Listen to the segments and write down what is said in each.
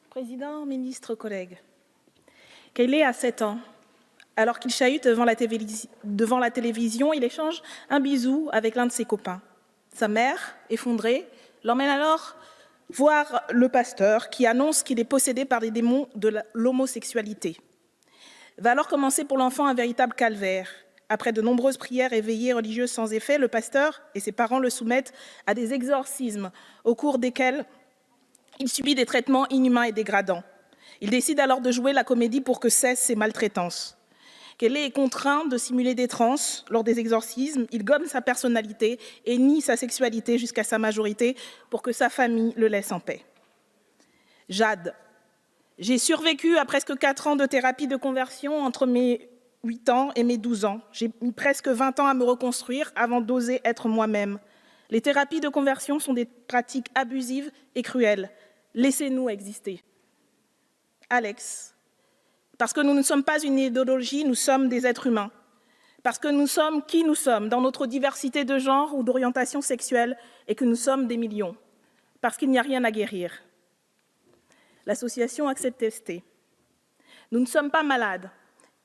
Président, ministre, collègues. Kayleigh a 7 ans. Alors qu'il chahute devant la télévision, il échange un bisou avec l'un de ses copains. Sa mère, effondrée, l'emmène alors voir le pasteur qui annonce qu'il est possédé par des démons de l'homosexualité. Va alors commencer pour l'enfant un véritable calvaire. Après de nombreuses prières et veillées religieuses sans effet, le pasteur et ses parents le soumettent à des exorcismes au cours desquels il subit des traitements inhumains et dégradants. Il décide alors de jouer la comédie pour que cessent ces maltraitances. Kayleigh est contraint de simuler des transes lors des exorcismes, il gomme sa personnalité et nie sa sexualité jusqu'à sa majorité pour que sa famille le laisse en paix. Jade. J'ai survécu à presque 4 ans de thérapie de conversion entre mes 8 ans et mes 12 ans. J'ai mis presque 20 ans à me reconstruire avant d'oser être moi-même. Les thérapies de conversion sont des pratiques abusives et cruelles. Laissez-nous exister. Alex. Parce que nous ne sommes pas une idéologie, nous sommes des êtres humains. Parce que nous sommes qui nous sommes, dans notre diversité de genre ou d'orientation sexuelle, et que nous sommes des millions. Parce qu'il n'y a rien à guérir. L'association Accept Testé. Nous ne sommes pas malades,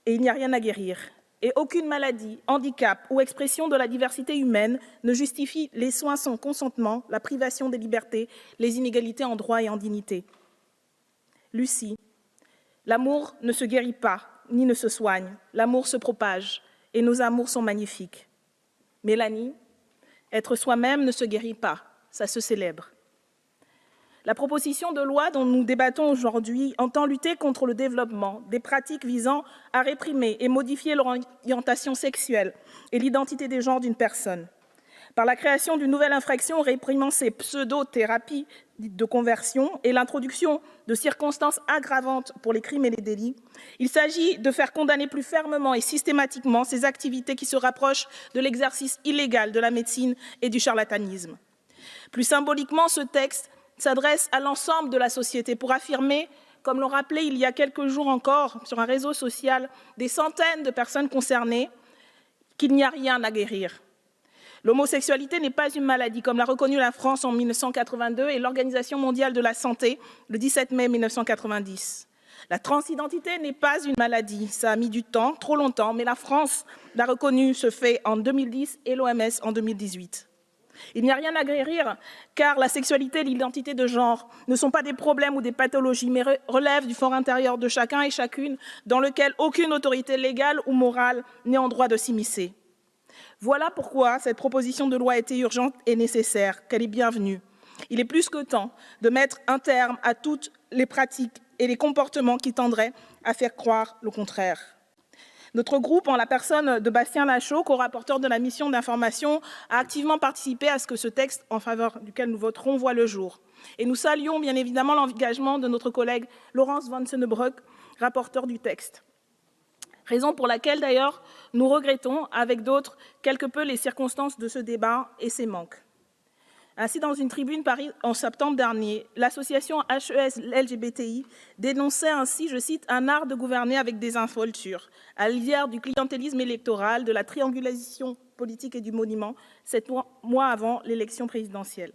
et il n'y a rien à guérir. Et aucune maladie, handicap ou expression de la diversité humaine ne justifie les soins sans consentement, la privation des libertés, les inégalités en droit et en dignité. Lucie. L'amour ne se guérit pas, ni ne se soigne. L'amour se propage, et nos amours sont magnifiques. Mélanie, être soi-même ne se guérit pas, ça se célèbre. La proposition de loi dont nous débattons aujourd'hui entend lutter contre le développement des pratiques visant à réprimer et modifier l'orientation sexuelle et l'identité des genres d'une personne. Par la création d'une nouvelle infraction réprimant ces pseudo-thérapies dites de conversion et l'introduction de circonstances aggravantes pour les crimes et les délits, il s'agit de faire condamner plus fermement et systématiquement ces activités qui se rapprochent de l'exercice illégal de la médecine et du charlatanisme. Plus symboliquement, ce texte s'adresse à l'ensemble de la société pour affirmer, comme l'ont rappelé il y a quelques jours encore sur un réseau social, des centaines de personnes concernées, qu'il n'y a rien à guérir. L'homosexualité n'est pas une maladie, comme l'a reconnu la France en 1982 et l'Organisation mondiale de la santé le 17 mai 1990. La transidentité n'est pas une maladie, ça a mis du temps, trop longtemps, mais la France l'a reconnu ce fait en 2010 et l'OMS en 2018. Il n'y a rien à guérir, car la sexualité et l'identité de genre ne sont pas des problèmes ou des pathologies, mais relèvent du fort intérieur de chacun et chacune, dans lequel aucune autorité légale ou morale n'est en droit de s'immiscer. Voilà pourquoi cette proposition de loi était urgente et nécessaire, qu'elle est bienvenue. Il est plus que temps de mettre un terme à toutes les pratiques et les comportements qui tendraient à faire croire le contraire. Notre groupe, en la personne de Bastien Lachaud, co-rapporteur de la mission d'information, a activement participé à ce que ce texte, en faveur duquel nous voterons, voit le jour. Et nous saluons bien évidemment l'engagement de notre collègue Laurence Van Sennebroek, rapporteur du texte. Raison pour laquelle, d'ailleurs, nous regrettons, avec d'autres, quelque peu les circonstances de ce débat et ses manques. Ainsi, dans une tribune parise en septembre dernier, l'association HES LGBTI dénonçait ainsi, je cite, « un art de gouverner avec des infoltures, à l'hier du clientélisme électoral, de la triangulation politique et du monument, 7 mois avant l'élection présidentielle ».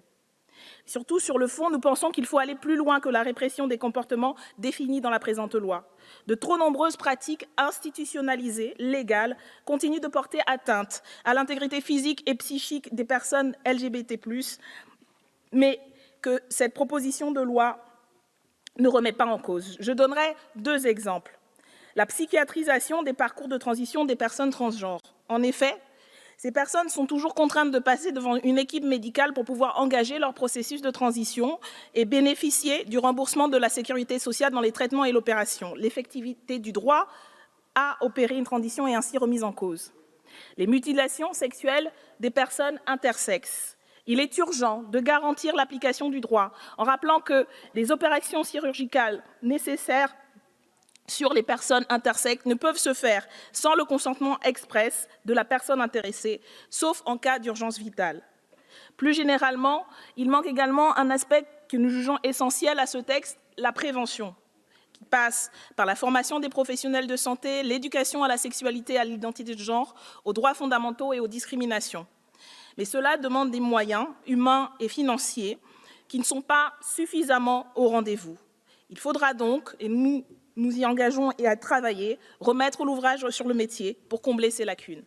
Surtout, sur le fond, nous pensons qu'il faut aller plus loin que la répression des comportements définis dans la présente loi. De trop nombreuses pratiques institutionnalisées, légales, continuent de porter atteinte à l'intégrité physique et psychique des personnes LGBT+, mais que cette proposition de loi ne remet pas en cause. Je donnerai 2 exemples. La psychiatrisation des parcours de transition des personnes transgenres. En effet, ces personnes sont toujours contraintes de passer devant une équipe médicale pour pouvoir engager leur processus de transition et bénéficier du remboursement de la sécurité sociale dans les traitements et l'opération. L'effectivité du droit à opérer une transition est ainsi remise en cause. Les mutilations sexuelles des personnes intersexes. Il est urgent de garantir l'application du droit en rappelant que les opérations chirurgicales nécessaires sur les personnes intersexes ne peuvent se faire sans le consentement express de la personne intéressée, sauf en cas d'urgence vitale. Plus généralement, il manque également un aspect que nous jugeons essentiel à ce texte, la prévention, qui passe par la formation des professionnels de santé, l'éducation à la sexualité et à l'identité de genre, aux droits fondamentaux et aux discriminations. Mais cela demande des moyens humains et financiers qui ne sont pas suffisamment au rendez-vous. Il faudra donc, et nous y engageons et à travailler, remettre l'ouvrage sur le métier pour combler ces lacunes.